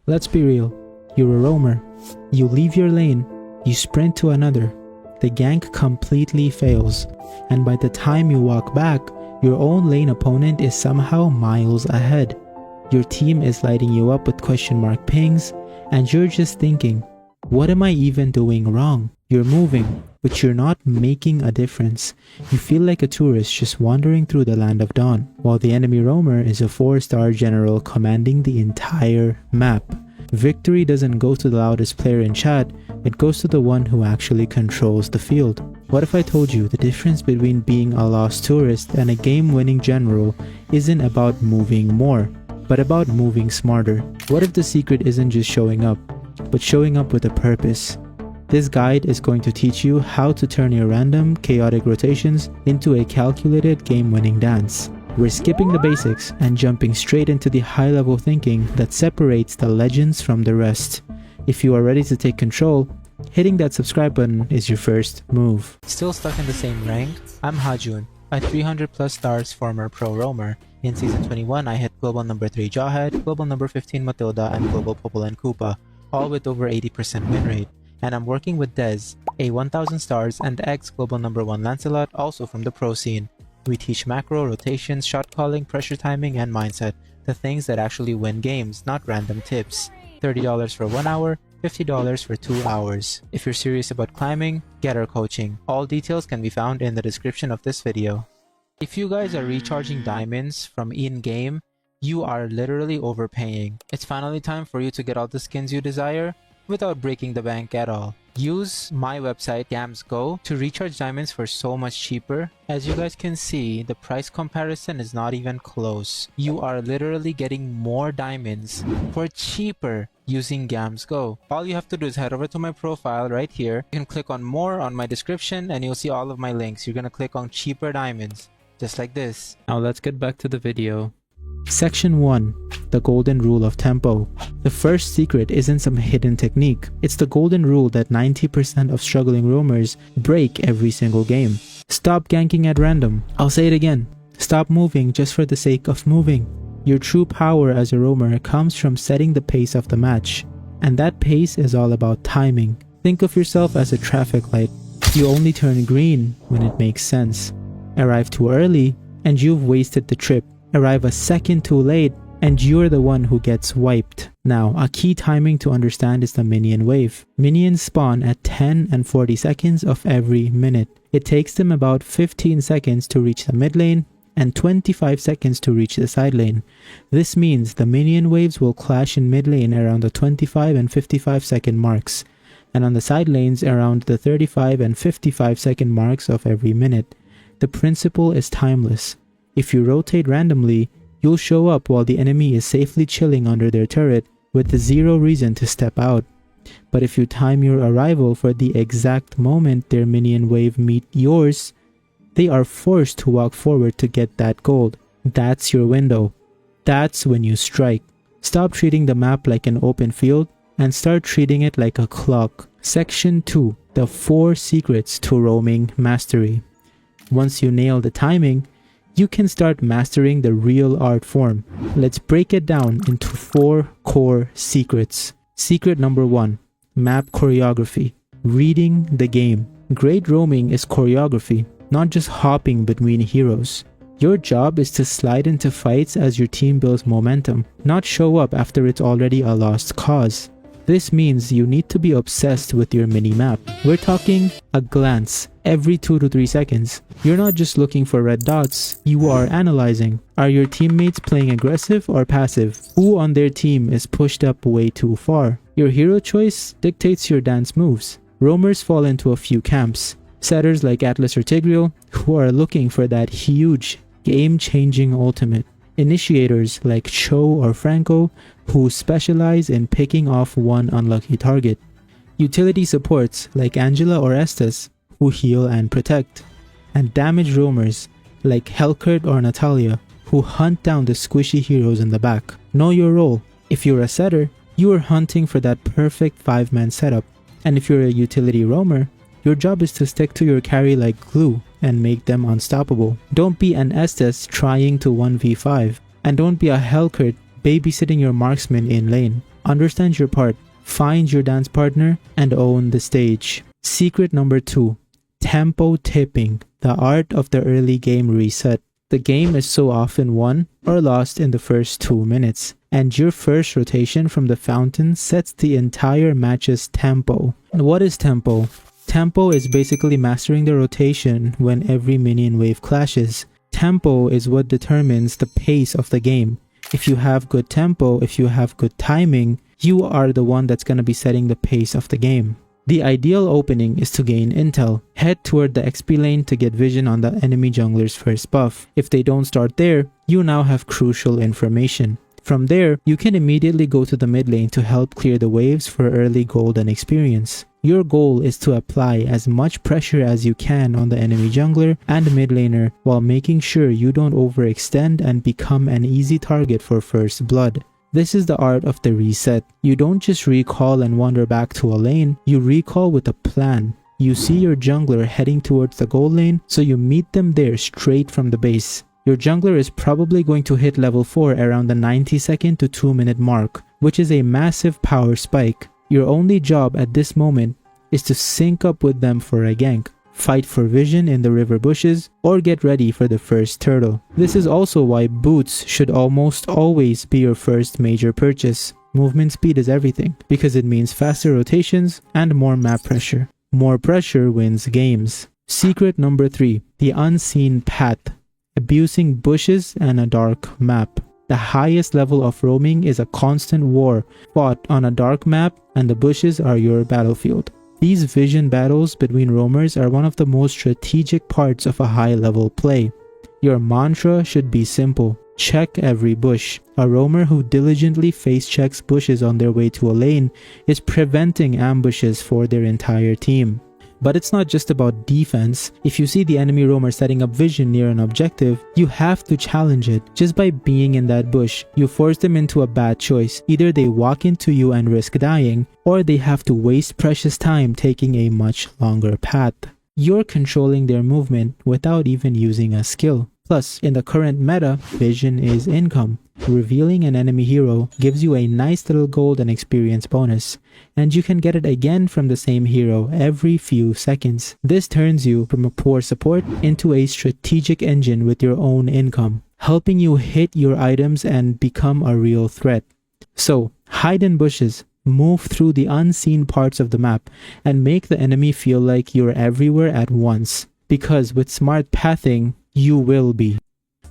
Let's be real, you're a roamer. You leave your lane, you sprint to another. The gank completely fails, and by the time you walk back, your own lane opponent is somehow miles ahead. Your team is lighting you up with question mark pings, and you're just thinking, what am I even doing wrong? You're moving, but you're not making a difference. You feel like a tourist just wandering through the land of dawn, while the enemy roamer is a 4-star general commanding the entire map. Victory doesn't go to the loudest player in chat, it goes to the one who actually controls the field. What if I told you the difference between being a lost tourist and a game-winning general isn't about moving more, but about moving smarter? What if the secret isn't just showing up, but showing up with a purpose? This guide is going to teach you how to turn your random, chaotic rotations into a calculated game-winning dance. We're skipping the basics and jumping straight into the high-level thinking that separates the legends from the rest. If you are ready to take control, hitting that subscribe button is your first move. Still stuck in the same rank? I'm Hajun, a 300 plus stars former pro roamer. In season 21, I hit global number 3 Jawhead, global number 15 Matilda, and global Popol and Koopa, all with over 80% win rate. And I'm working with Dez, a 1000 stars and ex global number 1 Lancelot, also from the pro scene. We teach macro, rotations, shot calling, pressure timing, and mindset, the things that actually win games, not random tips. $30 for 1 hour, $50 for 2 hours. If you're serious about climbing, get our coaching. All details can be found in the description of this video. If you guys are recharging diamonds from in-game, you are literally overpaying. It's finally time for you to get all the skins you desire without breaking the bank at all. Use my website GamsGo to recharge diamonds for so much cheaper. As you guys can see, the price comparison is not even close. You are literally getting more diamonds for cheaper using GamsGo. All you have to do is head over to my profile right here. You can click on more on my description and you'll see all of my links. You're gonna click on cheaper diamonds, just like this. Now let's get back to the video. Section 1. The Golden Rule of Tempo. The first secret isn't some hidden technique. It's the golden rule that 90% of struggling roamers break every single game. Stop ganking at random. I'll say it again. Stop moving just for the sake of moving. Your true power as a roamer comes from setting the pace of the match. And that pace is all about timing. Think of yourself as a traffic light. You only turn green when it makes sense. Arrive too early and you've wasted the trip. Arrive a second too late and you're the one who gets wiped. Now, a key timing to understand is the minion wave. Minions spawn at 10 and 40 seconds of every minute. It takes them about 15 seconds to reach the mid lane and 25 seconds to reach the side lane. This means the minion waves will clash in mid lane around the 25 and 55 second marks, and on the side lanes around the 35 and 55 second marks of every minute. The principle is timeless. If you rotate randomly, you'll show up while the enemy is safely chilling under their turret with zero reason to step out. But if you time your arrival for the exact moment their minion wave meet yours, they are forced to walk forward to get that gold. That's your window. That's when you strike. Stop treating the map like an open field and start treating it like a clock. Section 2. The 4 secrets to roaming mastery. Once you nail the timing, you can start mastering the real art form. Let's break it down into 4 core secrets. Secret number 1. Map choreography. Reading the game. Great roaming is choreography, not just hopping between heroes. Your job is to slide into fights as your team builds momentum, not show up after it's already a lost cause. This means you need to be obsessed with your mini-map. We're talking a glance every 2 to 3 seconds. You're not just looking for red dots, you are analyzing. Are your teammates playing aggressive or passive? Who on their team is pushed up way too far? Your hero choice dictates your dance moves. Roamers fall into a few camps. Setters like Atlas or Tigreal, who are looking for that huge, game-changing ultimate. Initiators like Cho or Franco, who specialize in picking off one unlucky target. Utility supports like Angela or Estes, who heal and protect. And damage roamers like Helkert or Natalia, who hunt down the squishy heroes in the back. Know your role. If you're a setter, you are hunting for that perfect 5-man setup. And if you're a utility roamer, your job is to stick to your carry like glue and make them unstoppable. Don't be an Estes trying to 1v5, and don't be a Helkert babysitting your marksman in lane. Understand your part, find your dance partner, and own the stage. Secret number 2. Tempo tipping, the art of the early game reset. The game is so often won or lost in the first 2 minutes, and your first rotation from the fountain sets the entire match's tempo. And what is tempo? Tempo is basically mastering the rotation when every minion wave clashes. Tempo is what determines the pace of the game. If you have good tempo, if you have good timing, you are the one that's going to be setting the pace of the game. The ideal opening is to gain intel. Head toward the XP lane to get vision on the enemy jungler's first buff. If they don't start there, you now have crucial information. From there, you can immediately go to the mid lane to help clear the waves for early gold and experience. Your goal is to apply as much pressure as you can on the enemy jungler and mid laner while making sure you don't overextend and become an easy target for first blood. This is the art of the reset. You don't just recall and wander back to a lane, you recall with a plan. You see your jungler heading towards the gold lane, so you meet them there straight from the base. Your jungler is probably going to hit level 4 around the 90-second to 2-minute mark, which is a massive power spike. Your only job at this moment is to sync up with them for a gank, fight for vision in the river bushes, or get ready for the first turtle. This is also why boots should almost always be your first major purchase. Movement speed is everything, because it means faster rotations and more map pressure. More pressure wins games. Secret number 3. The unseen path. Abusing bushes and a dark map. The highest level of roaming is a constant war fought on a dark map, and the bushes are your battlefield. These vision battles between roamers are one of the most strategic parts of a high-level play. Your mantra should be simple: check every bush. A roamer who diligently face-checks bushes on their way to a lane is preventing ambushes for their entire team. But it's not just about defense. If you see the enemy roamer setting up vision near an objective, you have to challenge it. Just by being in that bush, you force them into a bad choice. Either they walk into you and risk dying, or they have to waste precious time taking a much longer path. You're controlling their movement without even using a skill. Plus, in the current meta, vision is income. Revealing an enemy hero gives you a nice little gold and experience bonus, and you can get it again from the same hero every few seconds. This turns you from a poor support into a strategic engine with your own income, helping you hit your items and become a real threat. So, hide in bushes, move through the unseen parts of the map, and make the enemy feel like you're everywhere at once. Because with smart pathing, you will be.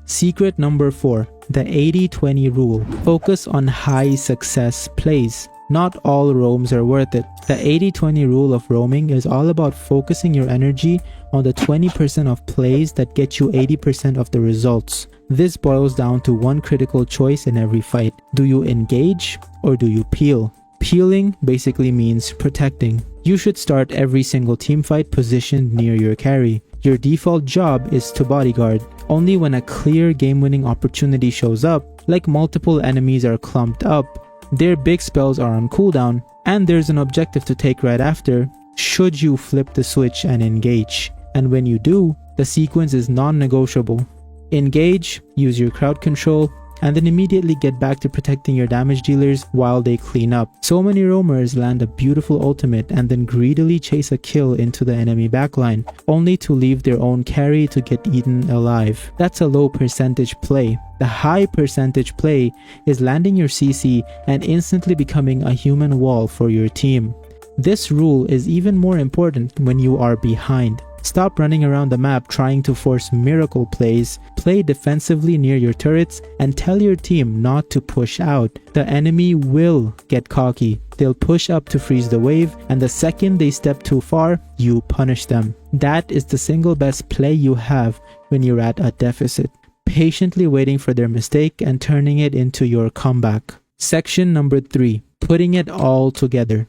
Secret number 4. The 80-20 rule. Focus on high success plays. Not all roams are worth it. The 80-20 rule of roaming is all about focusing your energy on the 20% of plays that get you 80% of the results. This boils down to one critical choice in every fight. Do you engage or do you peel? Peeling basically means protecting. You should start every single teamfight positioned near your carry. Your default job is to bodyguard. Only when a clear game-winning opportunity shows up, like multiple enemies are clumped up, their big spells are on cooldown, and there's an objective to take right after, should you flip the switch and engage. And when you do, the sequence is non-negotiable. Engage, use your crowd control, and then immediately get back to protecting your damage dealers while they clean up. So many roamers land a beautiful ultimate and then greedily chase a kill into the enemy backline, only to leave their own carry to get eaten alive. That's a low percentage play. The high percentage play is landing your CC and instantly becoming a human wall for your team. This rule is even more important when you are behind. Stop running around the map trying to force miracle plays. Play defensively near your turrets and tell your team not to push out. The enemy will get cocky. They'll push up to freeze the wave, and the second they step too far, you punish them. That is the single best play you have when you're at a deficit. Patiently waiting for their mistake and turning it into your comeback. Section number 3. Putting it all together.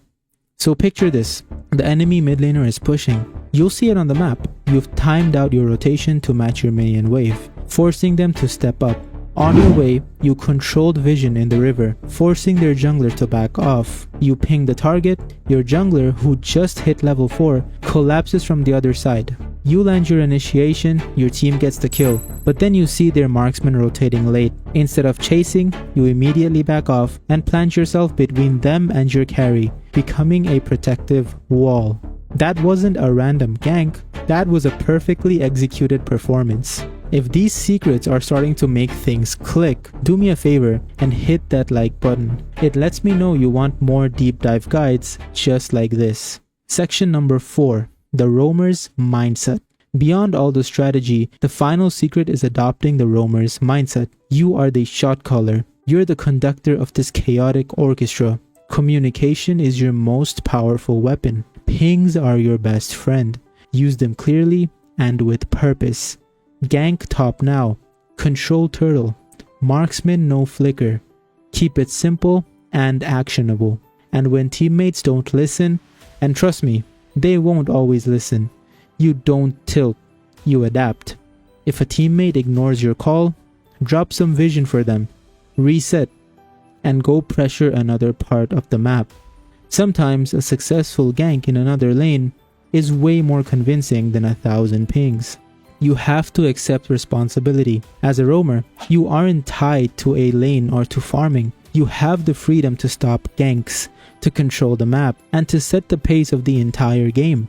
So picture this. The enemy mid laner is pushing. You'll see it on the map. You've timed out your rotation to match your minion wave, forcing them to step up. On your way, you controlled vision in the river, forcing their jungler to back off. You ping the target, your jungler, who just hit level 4, collapses from the other side. You land your initiation, your team gets the kill, but then you see their marksman rotating late. Instead of chasing, you immediately back off and plant yourself between them and your carry, becoming a protective wall. That wasn't a random gank, that was a perfectly executed performance. If these secrets are starting to make things click, do me a favor and hit that like button. It lets me know you want more deep dive guides just like this. Section number 4. The Roamer's Mindset. Beyond all the strategy, the final secret is adopting the Roamer's mindset. You are the shot caller. You're the conductor of this chaotic orchestra. Communication is your most powerful weapon. Pings are your best friend. Use them clearly and with purpose. Gank top now. Control turtle. Marksman no flicker. Keep it simple and actionable. And when teammates don't listen, and trust me, they won't always listen, you don't tilt, you adapt. If a teammate ignores your call, drop some vision for them, reset, and go pressure another part of the map. Sometimes a successful gank in another lane is way more convincing than 1,000 pings. You have to accept responsibility. As a roamer, you aren't tied to a lane or to farming. You have the freedom to stop ganks, to control the map, and to set the pace of the entire game.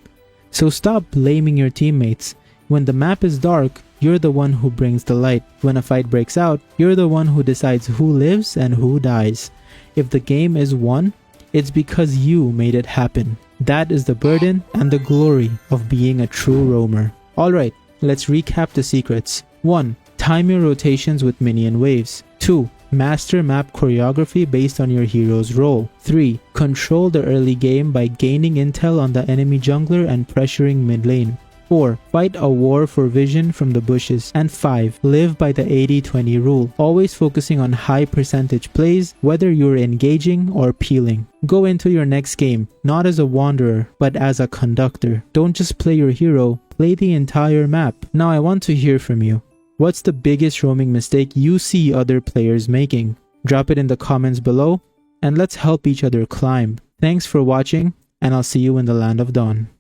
So stop blaming your teammates. When the map is dark, you're the one who brings the light. When a fight breaks out, you're the one who decides who lives and who dies. If the game is won, it's because you made it happen. That is the burden and the glory of being a true roamer. Alright, let's recap the secrets. 1. Time your rotations with minion waves. 2. Master map choreography based on your hero's role. 3. Control the early game by gaining intel on the enemy jungler and pressuring mid lane. 4. Fight a war for vision from the bushes. And 5. Live by the 80-20 rule, always focusing on high percentage plays whether you're engaging or peeling. Go into your next game not as a wanderer but as a conductor. Don't just play your hero, play the entire map. Now I want to hear from you. What's the biggest roaming mistake you see other players making? Drop it in the comments below and let's help each other climb. Thanks for watching and I'll see you in the land of dawn.